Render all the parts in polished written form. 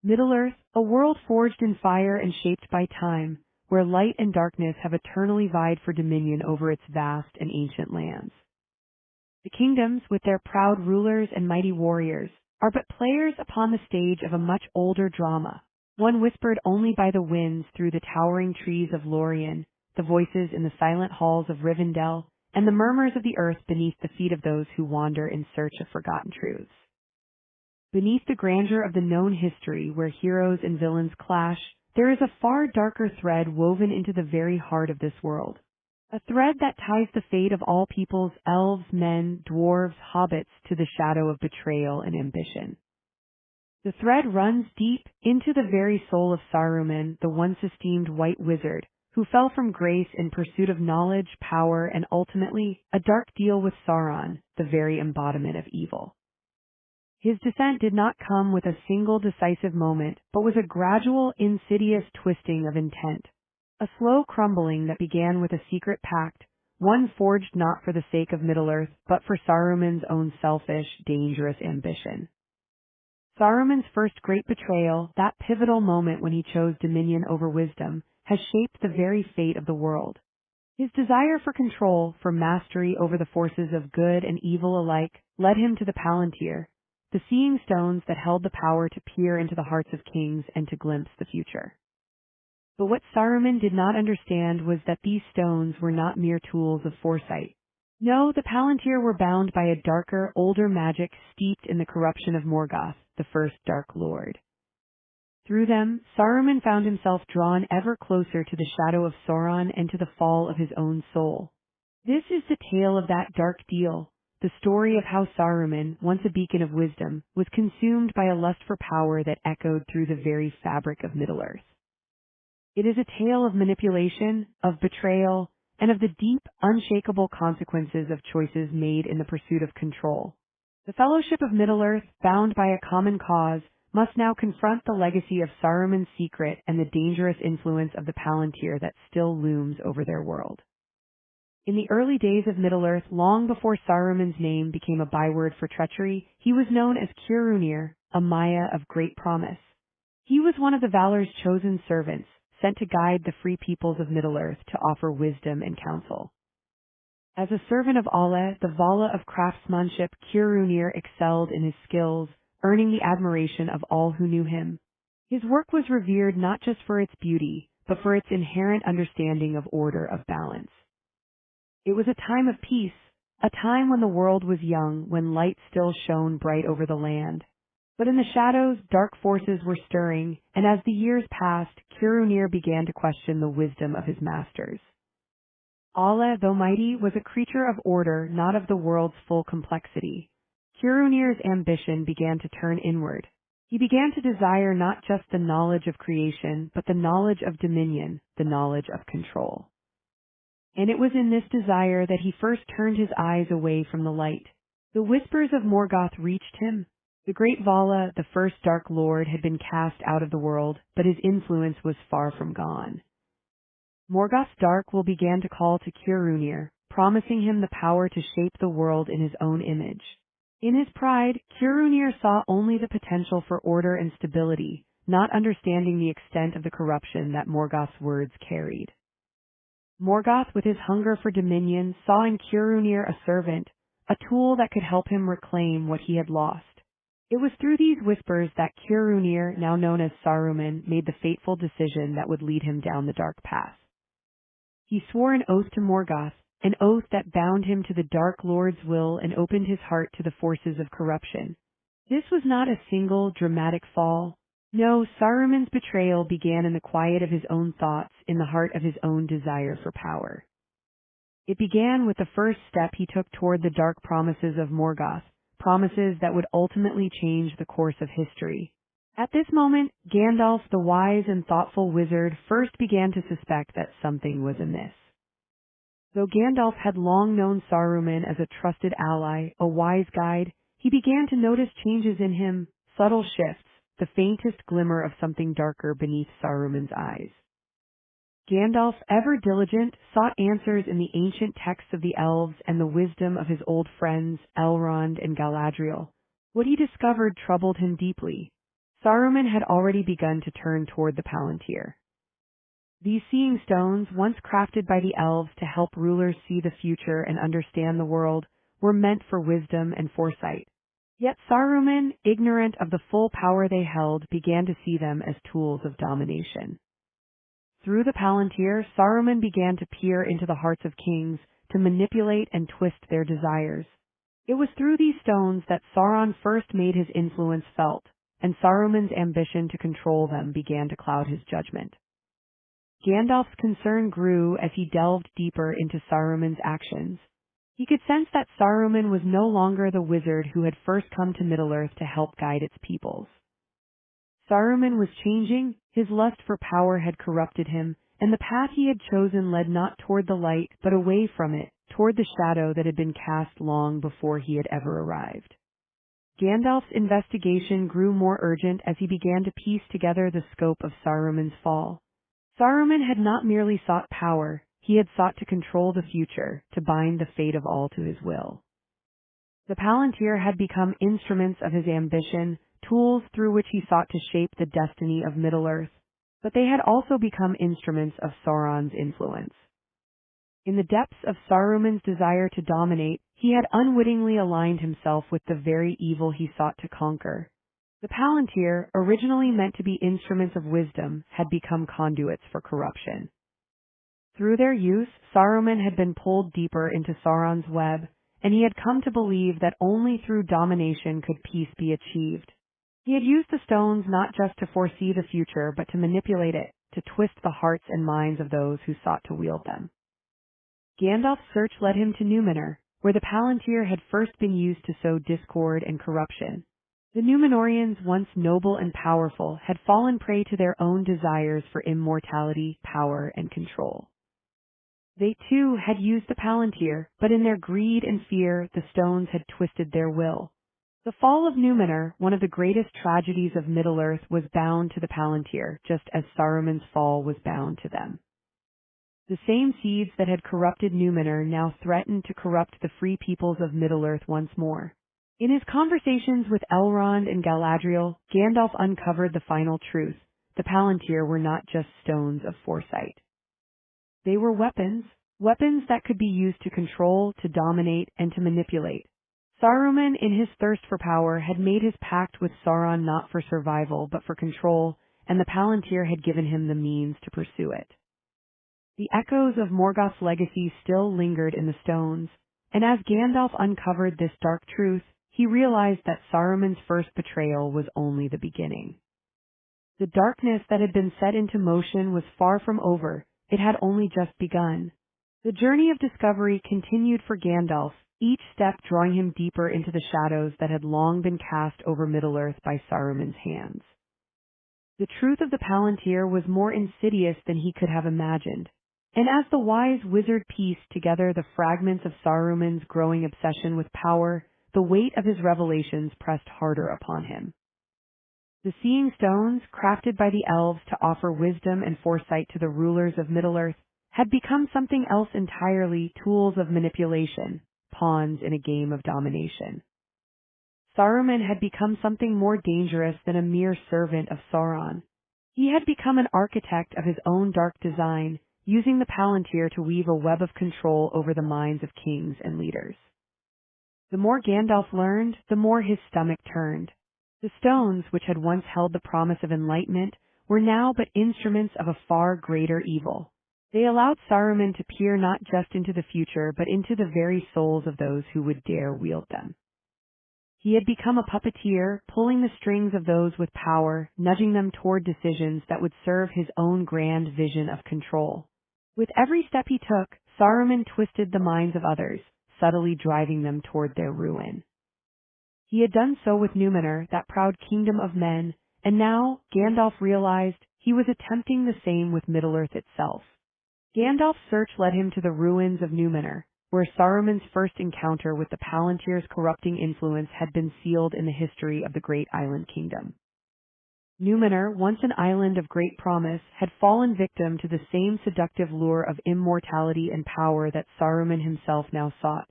Middle-earth, a world forged in fire and shaped by time, where light and darkness have eternally vied for dominion over its vast and ancient lands. The kingdoms, with their proud rulers and mighty warriors, are but players upon the stage of a much older drama, one whispered only by the winds through the towering trees of Lorien, the voices in the silent halls of Rivendell, and the murmurs of the earth beneath the feet of those who wander in search of forgotten truths. Beneath the grandeur of the known history where heroes and villains clash, there is a far darker thread woven into the very heart of this world. A thread that ties the fate of all peoples, elves, men, dwarves, hobbits, to the shadow of betrayal and ambition. The thread runs deep into the very soul of Saruman, the once esteemed white wizard, who fell from grace in pursuit of knowledge, power, and ultimately, a dark deal with Sauron, the very embodiment of evil. His descent did not come with a single decisive moment, but was a gradual, insidious twisting of intent. A slow crumbling that began with a secret pact, one forged not for the sake of Middle-earth, but for Saruman's own selfish, dangerous ambition. Saruman's first great betrayal, that pivotal moment when he chose dominion over wisdom, has shaped the very fate of the world. His desire for control, for mastery over the forces of good and evil alike, led him to the Palantir, the seeing stones that held the power to peer into the hearts of kings and to glimpse the future. But what Saruman did not understand was that these stones were not mere tools of foresight. No, the Palantir were bound by a darker, older magic steeped in the corruption of Morgoth, the first Dark Lord. Through them, Saruman found himself drawn ever closer to the shadow of Sauron and to the fall of his own soul. This is the tale of that dark deal, the story of how Saruman, once a beacon of wisdom, was consumed by a lust for power that echoed through the very fabric of Middle-earth. It is a tale of manipulation, of betrayal, and of the deep, unshakable consequences of choices made in the pursuit of control. The Fellowship of Middle-earth, bound by a common cause, must now confront the legacy of Saruman's secret and the dangerous influence of the Palantir that still looms over their world. In the early days of Middle-earth, long before Saruman's name became a byword for treachery, he was known as Curunir, a Maya of great promise. He was one of the Valor's chosen servants, sent to guide the free peoples of Middle-earth to offer wisdom and counsel. As a servant of Alle, the Vala of craftsmanship, Curunir excelled in his skills, earning the admiration of all who knew him. His work was revered not just for its beauty, but for its inherent understanding of order, of balance. It was a time of peace, a time when the world was young, when light still shone bright over the land. But in the shadows, dark forces were stirring, and as the years passed, Curunir began to question the wisdom of his masters. Alle, though mighty, was a creature of order, not of the world's full complexity. Curunir's ambition began to turn inward. He began to desire not just the knowledge of creation, but the knowledge of dominion, the knowledge of control. And it was in this desire that he first turned his eyes away from the light. The whispers of Morgoth reached him. The great Vala, the first Dark Lord, had been cast out of the world, but his influence was far from gone. Morgoth's Dark will began to call to Curunir, promising him the power to shape the world in his own image. In his pride, Curunir saw only the potential for order and stability, not understanding the extent of the corruption that Morgoth's words carried. Morgoth, with his hunger for dominion, saw in Curunir a servant, a tool that could help him reclaim what he had lost. It was through these whispers that Curunir, now known as Saruman, made the fateful decision that would lead him down the dark path. He swore an oath to Morgoth, an oath that bound him to the Dark Lord's will and opened his heart to the forces of corruption. This was not a single, dramatic fall. No, Saruman's betrayal began in the quiet of his own thoughts, in the heart of his own desire for power. It began with the first step he took toward the dark promises of Morgoth, promises that would ultimately change the course of history. At this moment, Gandalf, the wise and thoughtful wizard, first began to suspect that something was amiss. Though Gandalf had long known Saruman as a trusted ally, a wise guide, he began to notice changes in him, subtle shifts, the faintest glimmer of something darker beneath Saruman's eyes. Gandalf, ever diligent, sought answers in the ancient texts of the elves and the wisdom of his old friends, Elrond and Galadriel. What he discovered troubled him deeply. Saruman had already begun to turn toward the Palantir. These seeing stones, once crafted by the elves to help rulers see the future and understand the world, were meant for wisdom and foresight. Yet Saruman, ignorant of the full power they held, began to see them as tools of domination. Through the Palantir, Saruman began to peer into the hearts of kings, to manipulate and twist their desires. It was through these stones that Sauron first made his influence felt, and Saruman's ambition to control them began to cloud his judgment. Gandalf's concern grew as he delved deeper into Saruman's actions. He could sense that Saruman was no longer the wizard who had first come to Middle-earth to help guide its peoples. Saruman was changing, his lust for power had corrupted him, and the path he had chosen led not toward the light but away from it, toward the shadow that had been cast long before he had ever arrived. Gandalf's investigation grew more urgent as he began to piece together the scope of Saruman's fall. Saruman had not merely sought power, he had sought to control the future, to bind the fate of all to his will. The Palantir had become instruments of his ambition, tools through which he sought to shape the destiny of Middle-earth, but they had also become instruments of Sauron's influence. In the depths of Saruman's desire to dominate, he had unwittingly aligned himself with the very evil he sought to conquer. The Palantir, originally meant to be instruments of wisdom, had become conduits for corruption. Through their use, Saruman had been pulled deeper into Sauron's web, and he had come to believe that only through domination could peace be achieved. He had used the stones not just to foresee the future, but to manipulate it, to twist the hearts and minds of those who sought to wield them. Gandalf's search led him to Numenor, where the Palantir had first been used to sow discord and corruption. The Númenóreans, once noble and powerful, had fallen prey to their own desires for immortality, power, and control. They too had used the Palantir, but in their greed and fear, the stones had twisted their will. The fall of Numenor, one of the greatest tragedies of Middle-earth, was bound to the Palantir, just as Saruman's fall was bound to them. The same seeds that had corrupted Numenor now threatened to corrupt the free peoples of Middle-earth once more. In his conversations with Elrond and Galadriel, Gandalf uncovered the final truth. The Palantir were not just stones of foresight. They were weapons that could be used to control, to dominate, and to manipulate. Saruman, in his thirst for power, had made his pact with Sauron not for survival, but for control, and the Palantir had given him the means to pursue it. The echoes of Morgoth's legacy still lingered in the stones, and as Gandalf uncovered this dark truth, he realized that Saruman's first betrayal was only the beginning. The darkness that had been set into motion was far from over, it had only just begun. The journey of discovery continued for Gandalf, each step drawing him deeper into the shadows that had long been cast over Middle-earth by Saruman's hands. The truth of the Palantir was more insidious than he could have imagined, and as the wise wizard pieced together the fragments of Saruman's growing obsession with power, the weight of his revelations pressed harder upon him. The seeing stones, crafted by the elves to offer wisdom and foresight to the rulers of Middle-earth, had become something else entirely, tools of manipulation, pawns in a game of domination. Saruman had become something more dangerous than a mere servant of Sauron. He had become an architect of his own dark design, using the Palantir to weave a web of control over the minds of kings and leaders. The more Gandalf learned, the more his stomach turned. The stones, which had once held the promise of enlightenment, were now but instruments of a far greater evil. They allowed Saruman to peer not just into the future, but into the very souls of those who would dare wield them. He had become a puppeteer, pulling the strings of those with power, nudging them toward decisions that would serve his own grand vision of control. With every step he took, Saruman twisted the minds of others, subtly driving them toward their ruin. He had done so with Numenor, that proud kingdom of men, and now, Gandalf realized, he was attempting the same with Middle-earth itself. Gandalf's search led him to the ruins of Numenor, where Saruman's first encounter with the Palantir's corrupting influence had been sealed in the history of the Great Island Kingdom. Numenor, once an island of great promise, had fallen victim to the same seductive lure of immortality and power that Saruman himself now sought.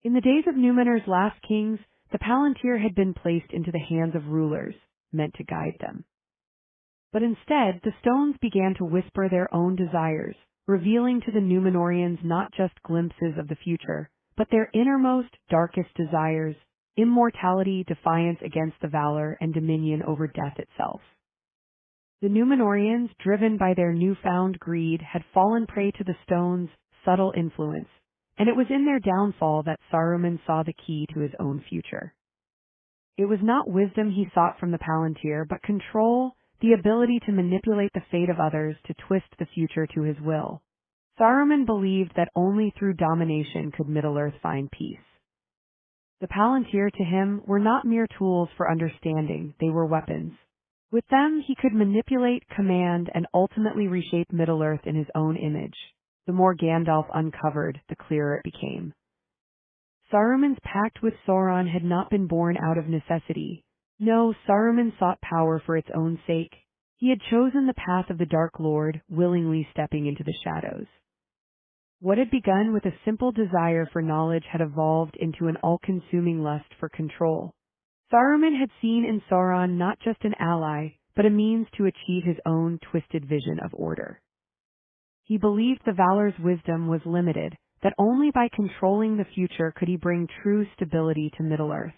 In the days of Numenor's last kings, the Palantir had been placed into the hands of rulers, meant to guide them. But instead, the stones began to whisper their own desires, revealing to the Númenóreans not just glimpses of the future, but their innermost, darkest desires: immortality, defiance against the valor, and dominion over death itself. The Númenóreans, driven by their newfound greed, had fallen prey to the stones' subtle influence, and it was in their downfall that Saruman saw the key to his own future. It was not wisdom he sought from the Palantir, but control, the ability to manipulate the fate of others, to twist the future to his will. Saruman believed that only through domination could Middle-earth find peace. The Palantir, to him, were not mere tools for understanding, they were weapons. With them, he could manipulate, command, and ultimately reshape Middle-earth in his own image. The more Gandalf uncovered, the clearer it became. Saruman's pact with Sauron had not been born out of necessity. No, Saruman sought power for its own sake. He had chosen the path of the Dark Lord, willingly stepping into the shadows. What had begun with a simple desire for knowledge had evolved into an all-consuming lust for control. Saruman had seen in Sauron not just an ally, but a means to achieve his own twisted vision of order. He believed the Valar's wisdom was limited, that only by controlling the future could he bring true stability to Middle-earth.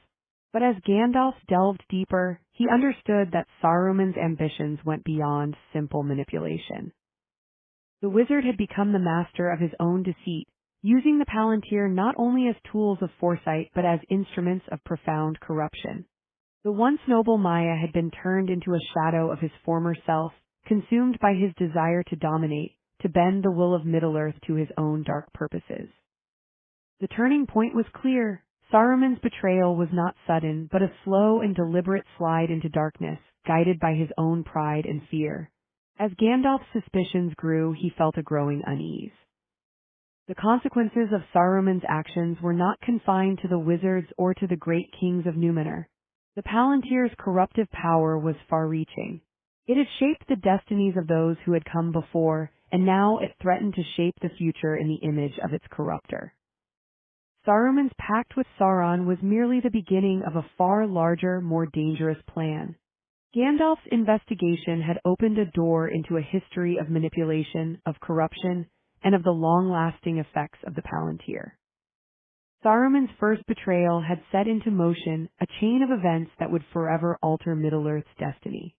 But as Gandalf delved deeper, he understood that Saruman's ambitions went beyond simple manipulation. The wizard had become the master of his own deceit, using the Palantir not only as tools of foresight but as instruments of profound corruption. The once noble Maya had been turned into a shadow of his former self, consumed by his desire to dominate, to bend the will of Middle-earth to his own dark purposes. The turning point was clear. Saruman's betrayal was not sudden, but a slow and deliberate slide into darkness, guided by his own pride and fear. As Gandalf's suspicions grew, he felt a growing unease. The consequences of Saruman's actions were not confined to the wizards or to the great kings of Númenor. The Palantir's corruptive power was far-reaching. It had shaped the destinies of those who had come before, and now it threatened to shape the future in the image of its corruptor. Saruman's pact with Sauron was merely the beginning of a far larger, more dangerous plan. Gandalf's investigation had opened a door into a history of manipulation, of corruption, and of the long-lasting effects of the Palantir. Saruman's first betrayal had set into motion a chain of events that would forever alter Middle-earth's destiny.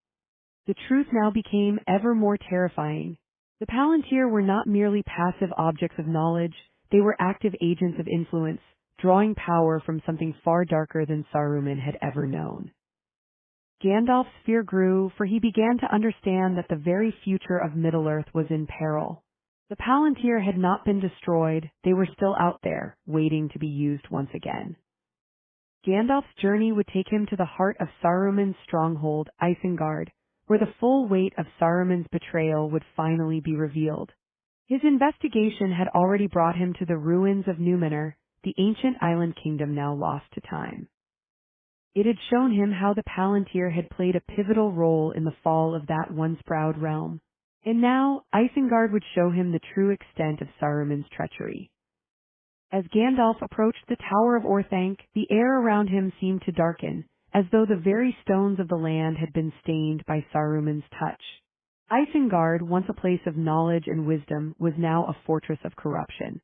The truth now became ever more terrifying. The Palantir were not merely passive objects of knowledge, they were active agents of influence, drawing power from something far darker than Saruman had ever known. Gandalf's fear grew, for he began to understand that the very future of Middle-earth was in peril. The Palantir had not been destroyed, they were still out there, waiting to be used once again. Gandalf's journey would take him to the heart of Saruman's stronghold, Isengard, where the full weight of Saruman's betrayal would finally be revealed. His investigation had already brought him to the ruins of Númenor, the ancient island kingdom now lost to time. It had shown him how the Palantir had played a pivotal role in the fall of that once proud realm. And now, Isengard would show him the true extent of Saruman's treachery. As Gandalf approached the Tower of Orthanc, the air around him seemed to darken, as though the very stones of the land had been stained by Saruman's touch. Isengard, once a place of knowledge and wisdom, was now a fortress of corruption.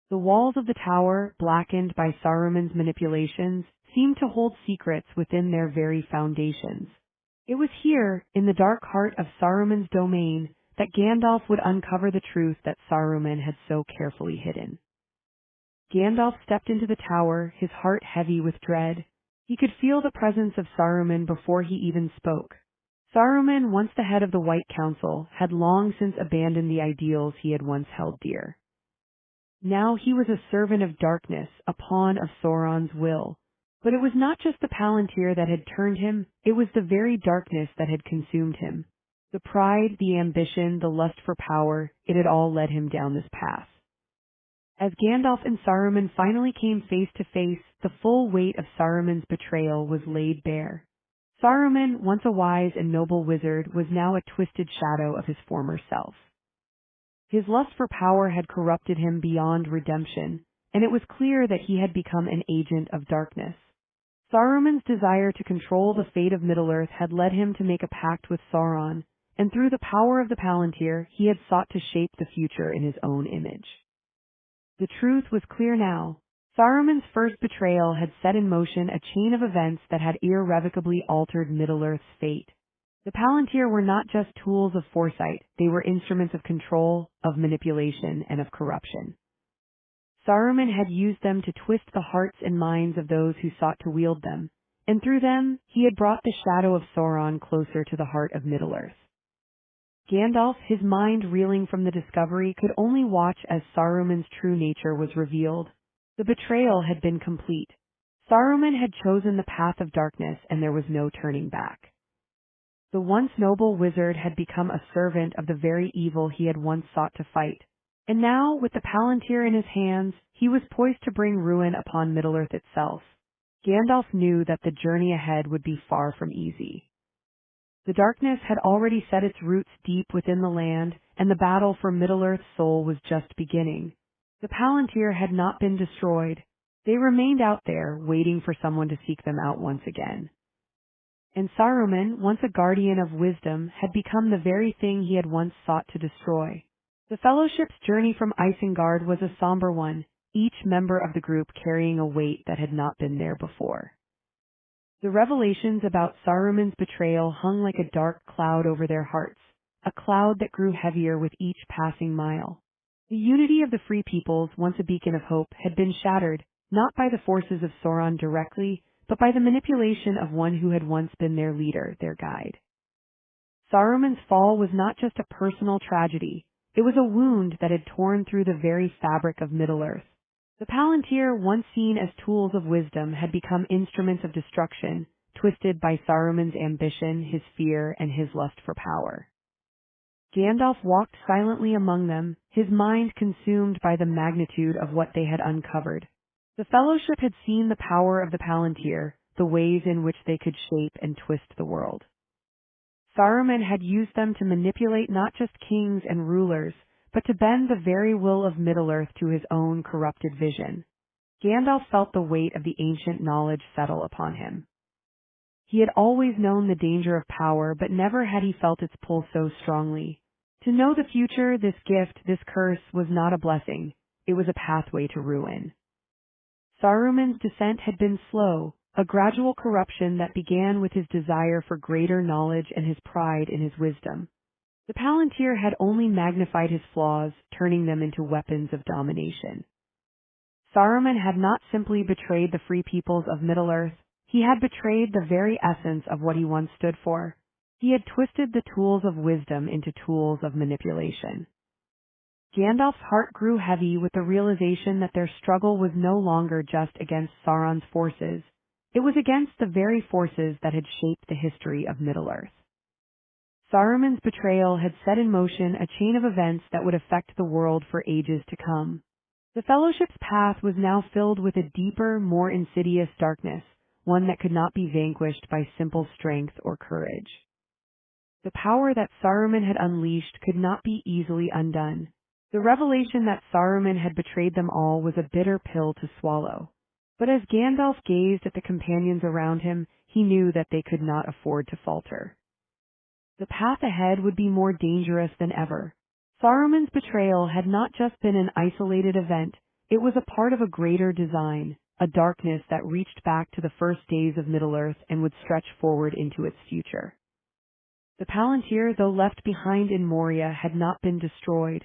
The walls of the tower, blackened by Saruman's manipulations, seemed to hold secrets within their very foundations. It was here, in the dark heart of Saruman's domain, that Gandalf would uncover the truth that Saruman had so carefully hidden. Gandalf stepped into the tower, his heart heavy with dread. He could feel the presence of Saruman before he even spoke. Saruman, once the head of the White Council, had long since abandoned the ideals he had once held dear. Now he was a servant of darkness, a pawn of Sauron's will. But it was not just the Palantir that had turned him, it was the very darkness that had consumed him. The pride, the ambition, the lust for power, it had all led him down this path. As Gandalf and Saruman finally came face to face, the full weight of Saruman's betrayal was laid bare. Saruman, once a wise and noble wizard, was now a twisted shadow of his former self. His lust for power had corrupted him beyond redemption, and it was clear that he had become an agent of darkness. Saruman's desire to control the fate of Middle-earth had led him to make a pact with Sauron, and through the power of the Palantir, he had sought to shape the future in his own image. The truth was clear now. Saruman's first betrayal had set in motion a chain of events that had irrevocably altered Middle-earth's fate. The Palantir were not just tools of foresight, they were instruments of control, of manipulation, and of corruption. Saruman had used them to twist the hearts and minds of those who sought to wield them, and through them, he had brought the shadow of Sauron closer to the heart of Middle-earth. Gandalf, his mind reeling from the discovery, could only watch as Saruman's true nature was revealed. The betrayal had been complete. Saruman had chosen the path of darkness, and there was no turning back. The once noble wizard had become a servant of the very evil he had once sought to fight. And now, with the Palantir in his hands, he was poised to bring ruin upon Middle-earth itself. Gandalf knew that the journey ahead would be far from easy. The darkness had already set its roots deep within the land, and the battle for Middle-earth's soul was just beginning. The Palantir had not been destroyed. They remained out there, waiting for someone to seek them out once again. And Saruman, once a guardian of wisdom, had become the very thing he had once sought to destroy. The Fellowship's journey from Isengard was a somber one, each member of the group carrying a weight that had not been there before. The revelations about Saruman's betrayal hung like a dark cloud over their hearts, a cloud that grew heavier with each passing mile. The unity of the Free Peoples, once a beacon of hope, had been shattered, not by the forces of Sauron directly, but by the manipulation of one who had once been their leader, their guide. Saruman's fall was not just a personal tragedy. It was a wound that had torn through the very fabric of Middle-earth. The Palantir, once seen as tools of wisdom, had become instruments of destruction, twisted by Saruman's ambition, his fear, and his lust for power. Gandalf walked silently among them, his mind consumed by the magnitude of what they had uncovered. The Fellowship had seen the power of the Palantir, the ways in which they could shape and twist the world. Saruman had used them to manipulate not just kings and rulers, but to bend the very will of Middle-earth to his own corrupted vision. Gandalf felt the weight of the ancient knowledge settle upon him. He had always known the danger of power, but never had he felt its pull so strongly. To know the future, this gift, this curse, was not a blessing. It was a pathway to ruin. Saruman's descent had been slow, a gradual corruption that began with his desire for greater knowledge and his pride in his wisdom. The Palantir had only magnified his flaws, turning them into weapons of domination. Saruman had not simply betrayed the Free Peoples of Middle-earth, he had betrayed the very essence of what he once stood for. He had twisted the tools of wisdom into tools of manipulation. Gandalf's heart grew heavy with the realization that their struggle was no longer just against Sauron's forces. It was against the very forces that had shaped the history of Middle-earth. Saruman's betrayal had set in motion a chain of events that would affect the world for ages to come. The Fellowship's path was now filled with a deeper, more insidious darkness, one that could not be vanquished by simple strength or courage. The power that Saruman had unleashed could not be easily undone. The revelation that Saruman had betrayed them all was a bitter pill to swallow. But as Gandalf gazed at the companions around him, he knew that they could not afford to falter. The path ahead would be more dangerous than ever. Saruman's betrayal had not just been an isolated event, it was a part of a greater design, a darkness that reached back to the first days of Middle-earth and would stretch forward into its future. The Palantir, though left behind in Moria, had not been destroyed.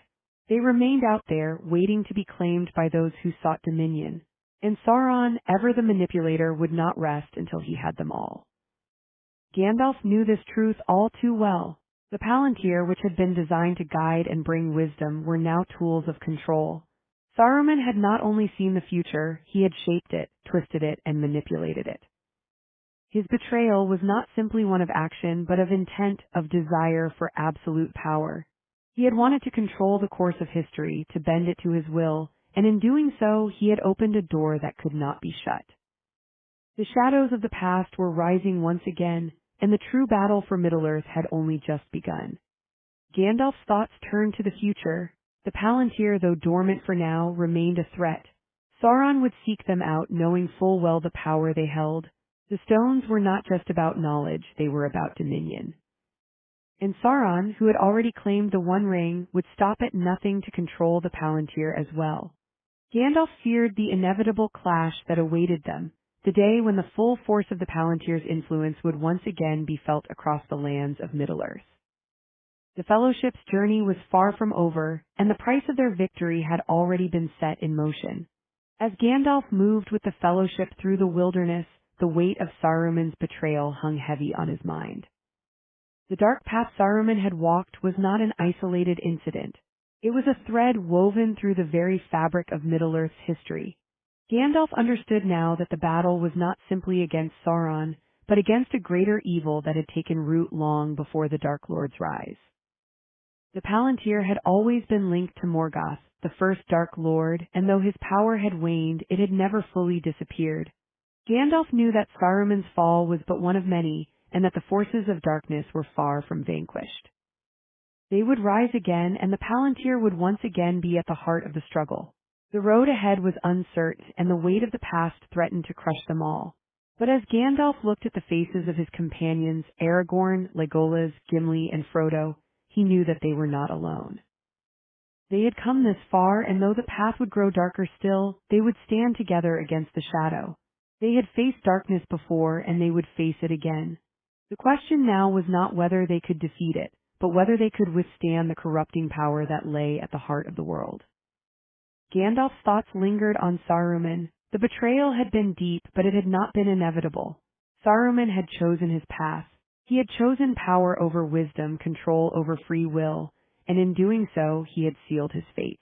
They remained out there, waiting to be claimed by those who sought dominion. And Sauron, ever the manipulator, would not rest until he had them all. Gandalf knew this truth all too well. The Palantir, which had been designed to guide and bring wisdom, were now tools of control. Saruman had not only seen the future, he had shaped it, twisted it, and manipulated it. His betrayal was not simply one of action, but of intent, of desire for absolute power. He had wanted to control the course of history, to bend it to his will, and in doing so, he had opened a door that could not be shut. The shadows of the past were rising once again, and the true battle for Middle-earth had only just begun. Gandalf's thoughts turned to the future. The Palantir, though dormant for now, remained a threat. Sauron would seek them out, knowing full well the power they held. The stones were not just about knowledge, they were about dominion. And Sauron, who had already claimed the One Ring, would stop at nothing to control the Palantir as well. Gandalf feared the inevitable clash that awaited them, the day when the full force of the Palantir's influence would once again be felt across the lands of Middle-earth. The Fellowship's journey was far from over, and the price of their victory had already been set in motion. As Gandalf moved with the Fellowship through the wilderness, the weight of Saruman's betrayal hung heavy on his mind. The dark path Saruman had walked was not an isolated incident. It was a thread woven through the very fabric of Middle-earth's history. Gandalf understood now that the battle was not simply against Sauron, but against a greater evil that had taken root long before the Dark Lord's rise. The Palantir had always been linked to Morgoth, the first Dark Lord, and though his power had waned, it had never fully disappeared. Gandalf knew that Saruman's fall was but one of many, and that the forces of darkness were far from vanquished. They would rise again, and the Palantir would once again be at the heart of the struggle. The road ahead was uncertain, and the weight of the past threatened to crush them all. But as Gandalf looked at the faces of his companions, Aragorn, Legolas, Gimli, and Frodo, he knew that they were not alone. They had come this far, and though the path would grow darker still, they would stand together against the shadow. They had faced darkness before, and they would face it again. The question now was not whether they could defeat it, but whether they could withstand the corrupting power that lay at the heart of the world. Gandalf's thoughts lingered on Saruman. The betrayal had been deep, but it had not been inevitable. Saruman had chosen his path. He had chosen power over wisdom, control over free will, and in doing so, he had sealed his fate.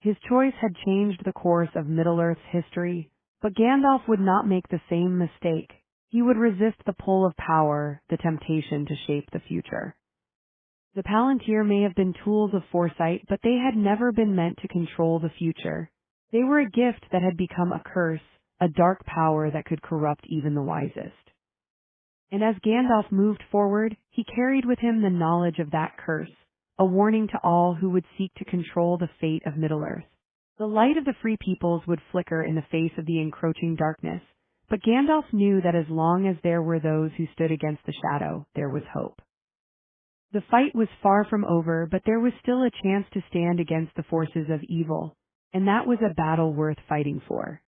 His choice had changed the course of Middle-earth's history, but Gandalf would not make the same mistake. He would resist the pull of power, the temptation to shape the future. The Palantir may have been tools of foresight, but they had never been meant to control the future. They were a gift that had become a curse, a dark power that could corrupt even the wisest. And as Gandalf moved forward, he carried with him the knowledge of that curse, a warning to all who would seek to control the fate of Middle-earth. The light of the free peoples would flicker in the face of the encroaching darkness, but Gandalf knew that as long as there were those who stood against the shadow, there was hope. The fight was far from over, but there was still a chance to stand against the forces of evil, and that was a battle worth fighting for.